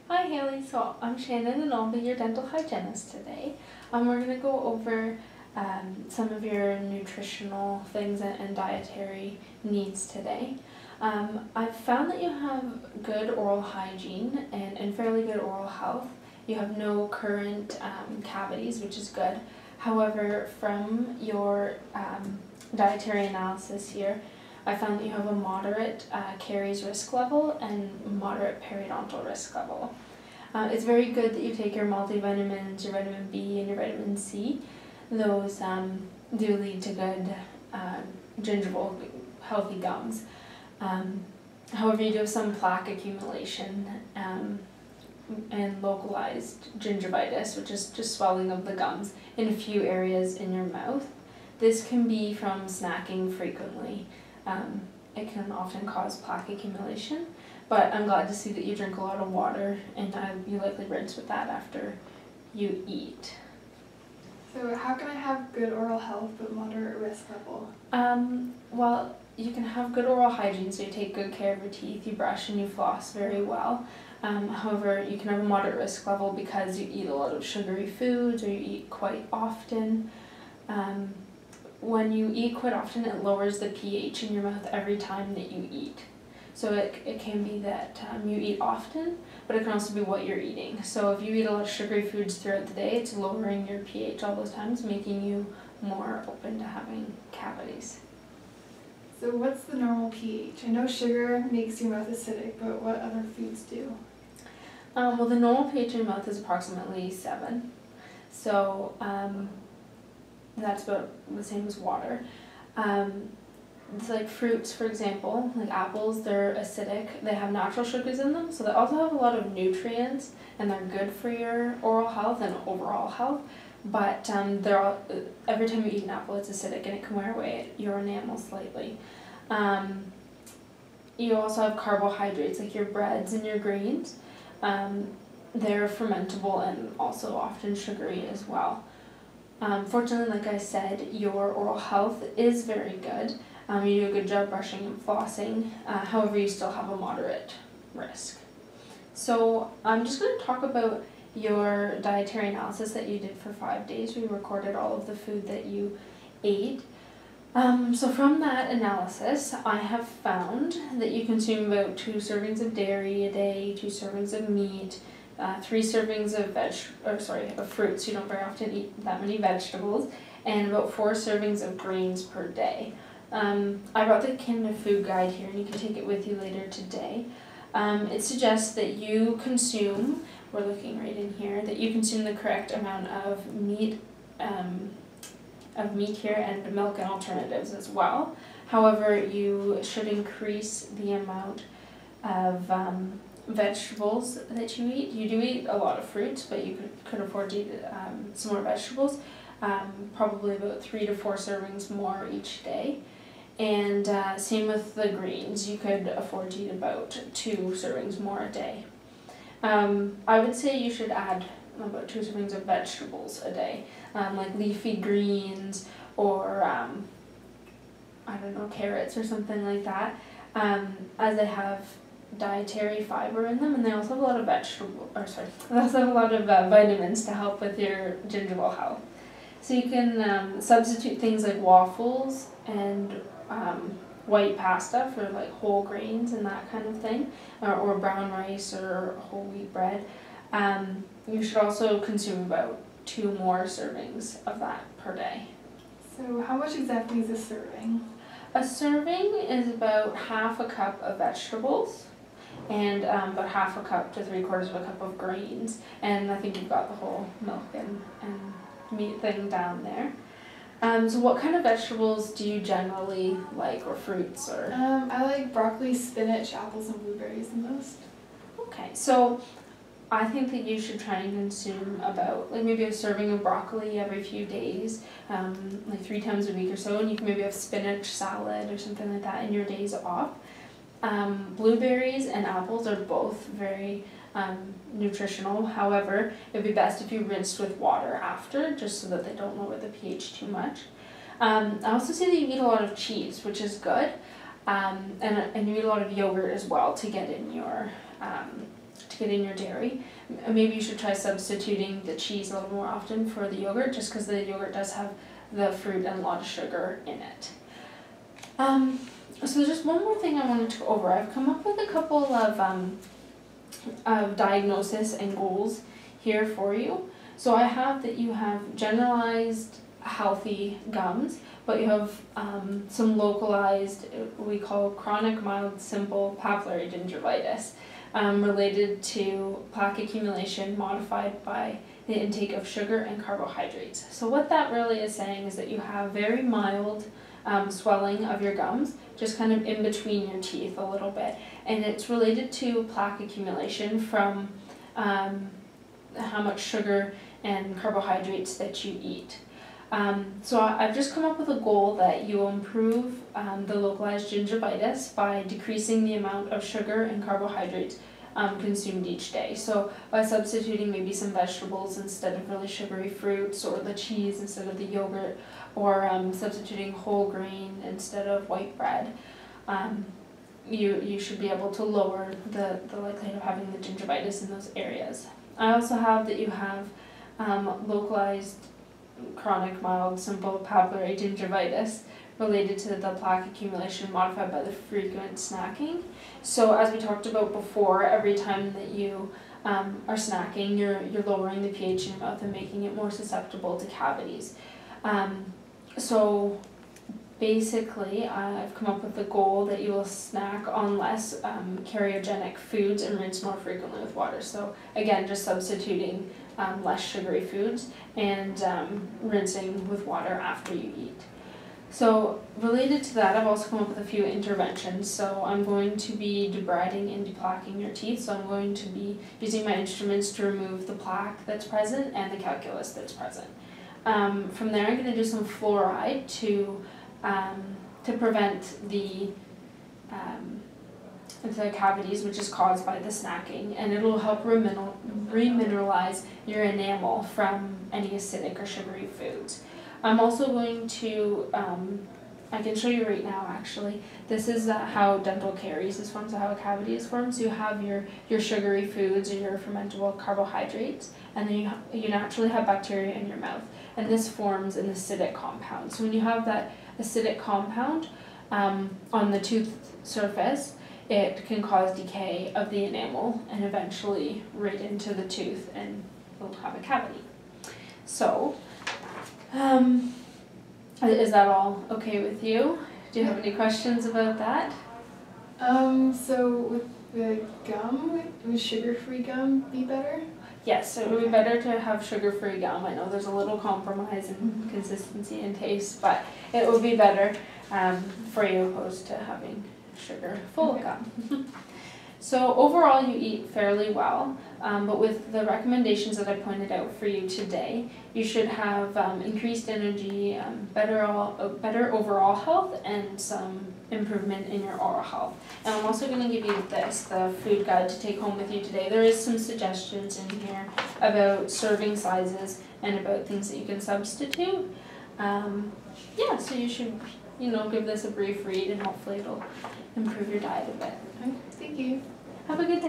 Hi Haley, so I'm Shannon and I'll be your dental hygienist today. We're going to go over some of your nutritional things and dietary needs today. I've found that you have good oral hygiene and fairly good oral health. You have no current cavities, which is good. However, from your dietary analysis here, I found that you have a moderate caries risk level and moderate periodontal risk level. It's very good that you take your multivitamins, your vitamin B and your vitamin C. Those do lead to good gingival, healthy gums. However, you do have some plaque accumulation and localized gingivitis, which is just swelling of the gums in a few areas in your mouth. This can be from snacking frequently. It can often cause plaque accumulation, but I'm glad to see that you drink a lot of water and you likely rinse with that after you eat. So how can I have good oral health but moderate risk level? Well, you can have good oral hygiene, so you take good care of your teeth, you brush and you floss very well. However, you can have a moderate risk level because you eat a lot of sugary foods or you eat quite often. When you eat quite often, it lowers the pH in your mouth every time that you eat. So it can be that you eat often, but it can also be what you're eating. So if you eat a lot of sugary foods throughout the day, it's lowering your pH all those times, making you more open to having cavities. So what's the normal pH? I know sugar makes your mouth acidic, but what other foods do? Well, the normal pH in your mouth is approximately 7. So that's about the same as water. It's like fruits, for example, like apples, they're acidic. They have natural sugars in them, so they also have a lot of nutrients, and they're good for your oral health and overall health. But every time you eat an apple, it's acidic, and it can wear away your enamel slightly. You also have carbohydrates, like your breads and your grains. They're fermentable and also often sugary as well. Fortunately, like I said, your oral health is very good. You do a good job brushing and flossing, however you still have a moderate risk. So I'm just going to talk about your dietary analysis that you did for 5 days. We recorded all of the food that you ate. So from that analysis, I have found that you consume about 2 servings of dairy a day, 2 servings of meat, 3 servings of fruits. You don't very often eat that many vegetables, and about 4 servings of grains per day. I brought the Canada Food Guide here, and you can take it with you later today. It suggests that you consume, we're looking right in here, that you consume the correct amount of meat here and milk and alternatives as well. However, you should increase the amount of vegetables that you eat. You do eat a lot of fruits, but you could afford to eat some more vegetables, probably about 3 to 4 servings more each day. And same with the greens, you could afford to eat about 2 servings more a day. I would say you should add about 2 servings of vegetables a day, like leafy greens or I don't know, carrots or something like that, as they have dietary fiber in them, and they also have a lot of they also have a lot of vitamins to help with your gingival health. So you can substitute things like waffles and white pasta for like whole grains and that kind of thing, or brown rice or whole wheat bread. You should also consume about 2 more servings of that per day. So how much exactly is a serving? A serving is about half a cup of vegetables and about half a cup to 3/4 of a cup of grains. And I think you've got the whole milk and meat thing down there. So what kind of vegetables do you generally like, or fruits? Or I like broccoli, spinach, apples, and blueberries the most. Okay, so I think that you should try and consume about maybe a serving of broccoli every few days, like 3 times a week or so, and you can maybe have spinach salad or something like that in your days off. Blueberries and apples are both very nutritional. However, it would be best if you rinsed with water after, just so that they don't lower the pH too much. I also see that you eat a lot of cheese, which is good, and you eat a lot of yogurt as well to get in your get in your dairy. Maybe you should try substituting the cheese a little more often for the yogurt, just because the yogurt does have the fruit and a lot of sugar in it. So there's just one more thing I wanted to go over. I've come up with a couple of diagnosis and goals here for you. So I have that you have generalized healthy gums, but you have some localized, we call chronic mild simple papillary gingivitis, related to plaque accumulation modified by the intake of sugar and carbohydrates. So what that really is saying is that you have very mild swelling of your gums, just kind of in between your teeth a little bit, and it's related to plaque accumulation from how much sugar and carbohydrates that you eat. So I've just come up with a goal that you will improve the localized gingivitis by decreasing the amount of sugar and carbohydrates consumed each day. So by substituting maybe some vegetables instead of really sugary fruits, or the cheese instead of the yogurt, or substituting whole grain instead of white bread, you should be able to lower the likelihood of having the gingivitis in those areas. I also have that you have localized chronic mild simple papillary gingivitis related to the plaque accumulation modified by the frequent snacking. So as we talked about before, every time that you are snacking, you're lowering the pH in your mouth and making it more susceptible to cavities. So basically, I've come up with the goal that you will snack on less cariogenic foods and rinse more frequently with water. So again, just substituting less sugary foods and rinsing with water after you eat. So related to that, I've also come up with a few interventions. So I'm going to be debriding and deplaquing your teeth. So I'm going to be using my instruments to remove the plaque that's present and the calculus that's present. From there, I'm going to do some fluoride to prevent the cavities, which is caused by the snacking, and it'll help remineralize your enamel from any acidic or sugary foods. I'm also going to, I can show you right now actually, this is how dental caries is formed, so how a cavity is formed. So you have your sugary foods or your fermentable carbohydrates, and then you naturally have bacteria in your mouth, and this forms an acidic compound. So when you have that acidic compound on the tooth surface, it can cause decay of the enamel and eventually right into the tooth, and you'll have a cavity. So, is that all okay with you? Do you have any questions about that? So with the gum, would sugar-free gum be better? Yes, so it would be better to have sugar-free gum. I know there's a little compromise in consistency and taste, but it would be better for you opposed to having sugar-full gum. So overall, you eat fairly well, but with the recommendations that I pointed out for you today, you should have increased energy, better overall health, and some improvement in your oral health. And I'm also going to give you this, the food guide to take home with you today. There is some suggestions in here about serving sizes and about things that you can substitute. Yeah, so you should, give this a brief read, and hopefully it'll improve your diet a bit. Thank you. Have a good day.